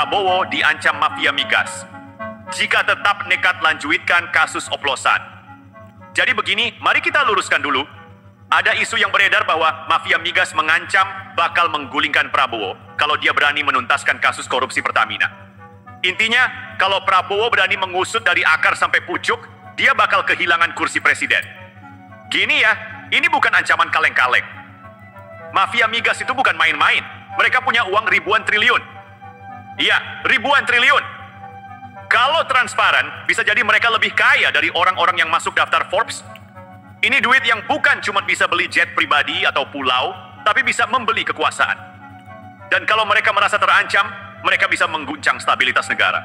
Prabowo diancam mafia migas jika tetap nekat lanjutkan kasus oplosan. Jadi begini, mari kita luruskan dulu. Ada isu yang beredar bahwa mafia migas mengancam bakal menggulingkan Prabowo kalau dia berani menuntaskan kasus korupsi Pertamina. Intinya, kalau Prabowo berani mengusut dari akar sampai pucuk, dia bakal kehilangan kursi presiden. Gini ya, ini bukan ancaman kaleng-kaleng. Mafia migas itu bukan main-main. Mereka punya uang ribuan triliun. Iya, ribuan triliun. Kalau transparan, bisa jadi mereka lebih kaya dari orang-orang yang masuk daftar Forbes. Ini duit yang bukan cuma bisa beli jet pribadi atau pulau, tapi bisa membeli kekuasaan. Dan kalau mereka merasa terancam, mereka bisa mengguncang stabilitas negara.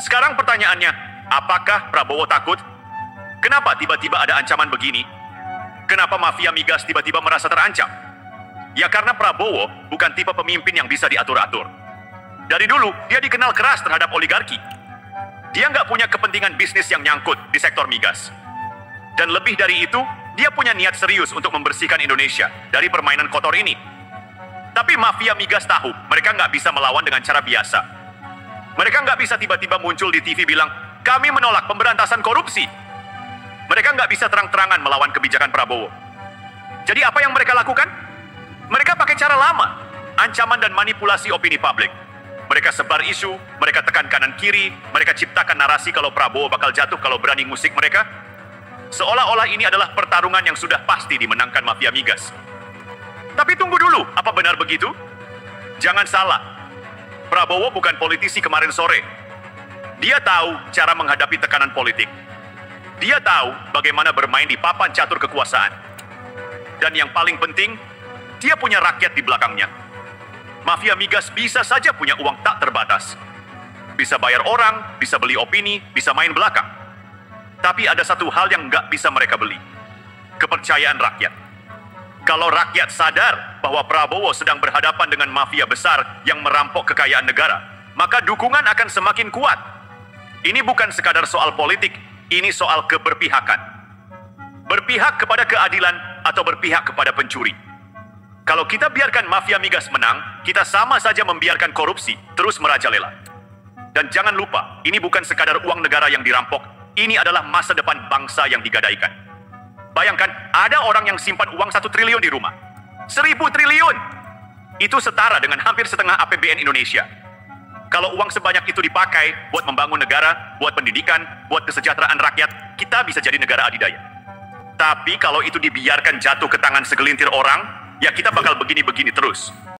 Sekarang pertanyaannya, apakah Prabowo takut? Kenapa tiba-tiba ada ancaman begini? Kenapa mafia migas tiba-tiba merasa terancam? Ya karena Prabowo bukan tipe pemimpin yang bisa diatur-atur. Dari dulu, dia dikenal keras terhadap oligarki. Dia nggak punya kepentingan bisnis yang nyangkut di sektor migas. Dan lebih dari itu, dia punya niat serius untuk membersihkan Indonesia dari permainan kotor ini. Tapi mafia migas tahu, mereka nggak bisa melawan dengan cara biasa. Mereka nggak bisa tiba-tiba muncul di TV bilang, kami menolak pemberantasan korupsi. Mereka nggak bisa terang-terangan melawan kebijakan Prabowo. Jadi apa yang mereka lakukan? Mereka pakai cara lama, ancaman dan manipulasi opini publik. Mereka sebar isu, mereka tekan kanan kiri, mereka ciptakan narasi kalau Prabowo bakal jatuh kalau berani ngusik mereka. Seolah-olah ini adalah pertarungan yang sudah pasti dimenangkan mafia migas. Tapi tunggu dulu, apa benar begitu? Jangan salah, Prabowo bukan politisi kemarin sore. Dia tahu cara menghadapi tekanan politik. Dia tahu bagaimana bermain di papan catur kekuasaan. Dan yang paling penting, dia punya rakyat di belakangnya. Mafia migas bisa saja punya uang tak terbatas. Bisa bayar orang, bisa beli opini, bisa main belakang. Tapi ada satu hal yang nggak bisa mereka beli. Kepercayaan rakyat. Kalau rakyat sadar bahwa Prabowo sedang berhadapan dengan mafia besar yang merampok kekayaan negara, maka dukungan akan semakin kuat. Ini bukan sekadar soal politik, ini soal keberpihakan. Berpihak kepada keadilan atau berpihak kepada pencuri. Kalau kita biarkan mafia migas menang, kita sama saja membiarkan korupsi terus merajalela. Dan jangan lupa, ini bukan sekadar uang negara yang dirampok, ini adalah masa depan bangsa yang digadaikan. Bayangkan, ada orang yang simpan uang 1 triliun di rumah. 1.000 triliun! Itu setara dengan hampir setengah APBN Indonesia. Kalau uang sebanyak itu dipakai buat membangun negara, buat pendidikan, buat kesejahteraan rakyat, kita bisa jadi negara adidaya. Tapi kalau itu dibiarkan jatuh ke tangan segelintir orang, ya kita bakal begini-begini terus.